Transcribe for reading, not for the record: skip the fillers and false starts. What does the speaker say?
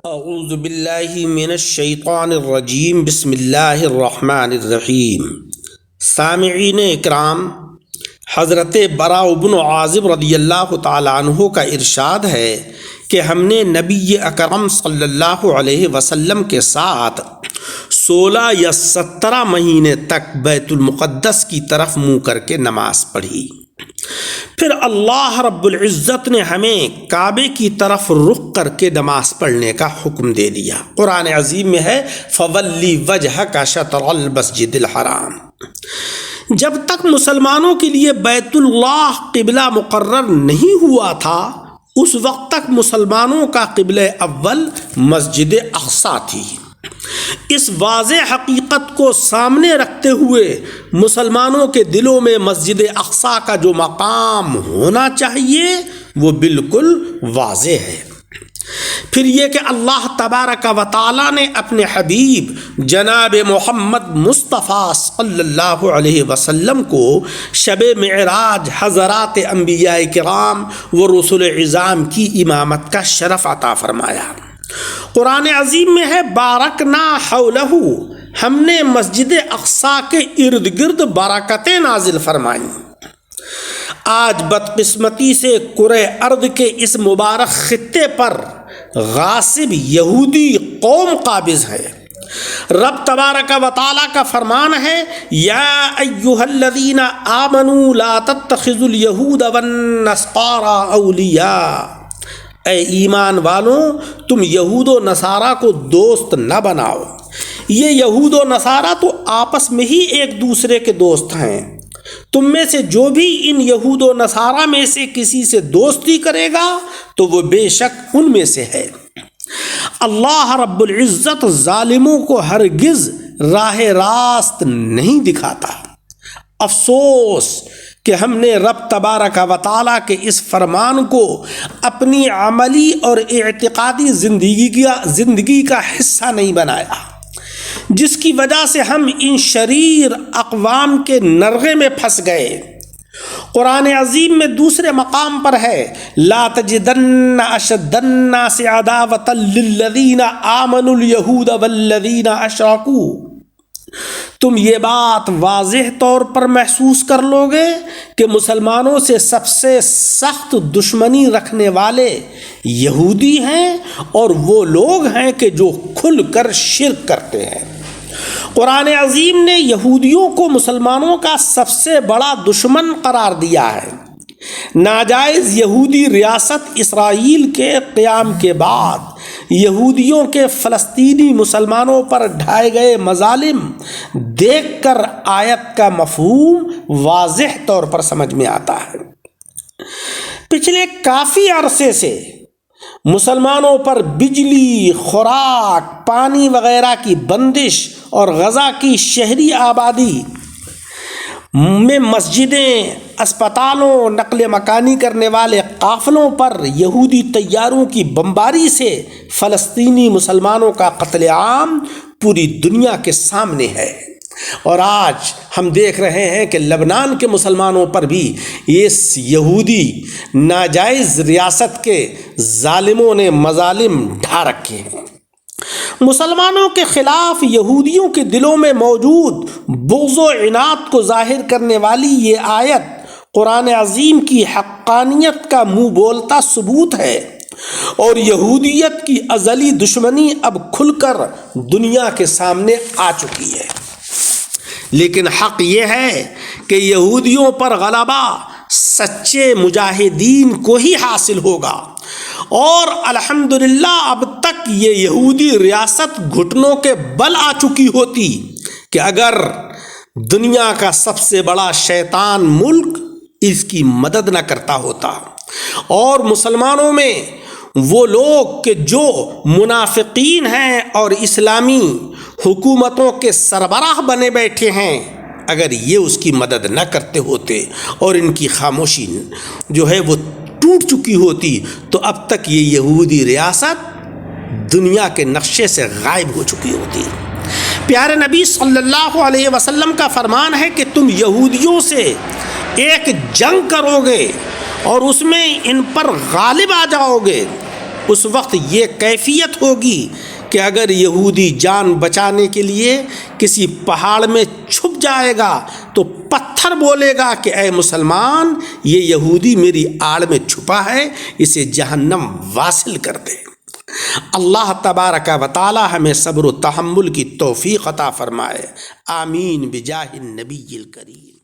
اعوذ باللہ من الشیطان الرجیم بسم اللہ الرحمن الرحیم۔ سامعین اکرام، حضرت براء بن عازب رضی اللہ تعالیٰ عنہ کا ارشاد ہے کہ ہم نے نبی اکرم صلی اللہ علیہ وسلم کے ساتھ 16 یا 17 مہینے تک بیت المقدس کی طرف منہ کر کے نماز پڑھی۔ پھر اللہ رب العزت نے ہمیں کعبے کی طرف رخ کر کے نماز پڑھنے کا حکم دے دیا۔ قرآن عظیم میں ہے فَوَلِّ وَجْهَكَ شَطْرَ الْمَسْجِدِ الْحَرَامِ۔ جب تک مسلمانوں کے لیے بیت اللہ قبلہ مقرر نہیں ہوا تھا، اس وقت تک مسلمانوں کا قبلہ اول مسجد اقصی تھی۔ اس واضح حقیقت کو سامنے رکھتے ہوئے مسلمانوں کے دلوں میں مسجد اقصی کا جو مقام ہونا چاہیے وہ بالکل واضح ہے۔ پھر یہ کہ اللہ تبارک و تعالیٰ نے اپنے حبیب جناب محمد مصطفیٰ صلی اللہ علیہ وسلم کو شب معراج حضرات انبیاء کرام و رسل عظام کی امامت کا شرف عطا فرمایا۔ قرآن عظیم میں ہے بارکنا حولہ، ہم نے مسجد اقصی کے ارد گرد برکتیں نازل فرمائیں۔ آج بدقسمتی سے کرۂ ارض کے اس مبارک خطے پر غاصب یہودی قوم قابض ہے۔ رب تبارک و تعالیٰ کا فرمان ہے یا ایھا الذین آمنوا لا تتخذوا اليہود والنصارى اولیاء، اے ایمان والوں تم یہود و نصارہ کو دوست نہ بناؤ۔ یہ یہود و نصارہ تو آپس میں ہی ایک دوسرے کے دوست ہیں۔ تم میں سے جو بھی ان یہود و نصارہ میں سے کسی سے دوستی کرے گا تو وہ بے شک ان میں سے ہے۔ اللہ رب العزت ظالموں کو ہرگز راہ راست نہیں دکھاتا۔ افسوس کہ ہم نے رب تبارک و تعالیٰ کے اس فرمان کو اپنی عملی اور اعتقادی زندگی کا حصہ نہیں بنایا، جس کی وجہ سے ہم ان شریر اقوام کے نرغے میں پھنس گئے۔ قرآن عظیم میں دوسرے مقام پر ہے لا تجدن اشد الناس عداوۃ للذین آمنوا اليہود والذین اشرکوا، تم یہ بات واضح طور پر محسوس کر لو گے کہ مسلمانوں سے سب سے سخت دشمنی رکھنے والے یہودی ہیں اور وہ لوگ ہیں کہ جو کھل کر شرک کرتے ہیں۔ قرآن عظیم نے یہودیوں کو مسلمانوں کا سب سے بڑا دشمن قرار دیا ہے۔ ناجائز یہودی ریاست اسرائیل کے قیام کے بعد یہودیوں کے فلسطینی مسلمانوں پر ڈھائے گئے مظالم دیکھ کر آیت کا مفہوم واضح طور پر سمجھ میں آتا ہے۔ پچھلے کافی عرصے سے مسلمانوں پر بجلی، خوراک، پانی وغیرہ کی بندش اور غزہ کی شہری آبادی میں مسجدیں، اسپتالوں، نقل مکانی کرنے والے قافلوں پر یہودی طیاروں کی بمباری سے فلسطینی مسلمانوں کا قتل عام پوری دنیا کے سامنے ہے، اور آج ہم دیکھ رہے ہیں کہ لبنان کے مسلمانوں پر بھی اس یہودی ناجائز ریاست کے ظالموں نے مظالم ڈھا رکھے ہیں۔ مسلمانوں کے خلاف یہودیوں کے دلوں میں موجود بغض و عناد کو ظاہر کرنے والی یہ آیت قرآن عظیم کی حقانیت کا منہ بولتا ثبوت ہے، اور یہودیت کی ازلی دشمنی اب کھل کر دنیا کے سامنے آ چکی ہے۔ لیکن حق یہ ہے کہ یہودیوں پر غلبہ سچے مجاہدین کو ہی حاصل ہوگا، اور الحمدللہ اب تک یہ یہودی ریاست گھٹنوں کے بل آ چکی ہوتی کہ اگر دنیا کا سب سے بڑا شیطان ملک اس کی مدد نہ کرتا ہوتا، اور مسلمانوں میں وہ لوگ کہ جو منافقین ہیں اور اسلامی حکومتوں کے سربراہ بنے بیٹھے ہیں، اگر یہ اس کی مدد نہ کرتے ہوتے اور ان کی خاموشی جو ہے وہ ٹوٹ چکی ہوتی تو اب تک یہ یہودی ریاست دنیا کے نقشے سے غائب ہو چکی ہوتی۔ پیارے نبی صلی اللہ علیہ وسلم کا فرمان ہے کہ تم یہودیوں سے ایک جنگ کرو گے اور اس میں ان پر غالب آ جاؤ گے، اس وقت یہ کیفیت ہوگی کہ اگر یہودی جان بچانے کے لیے کسی پہاڑ میں چھپ جائے گا تو پتھر بولے گا کہ اے مسلمان، یہ یہودی میری آڑ میں چھپا ہے، اسے جہنم واصل کر دے۔ اللہ تبارک و تعالی ہمیں صبر و تحمل کی توفیق عطا فرمائے، آمین بجاہ النبی الکریم۔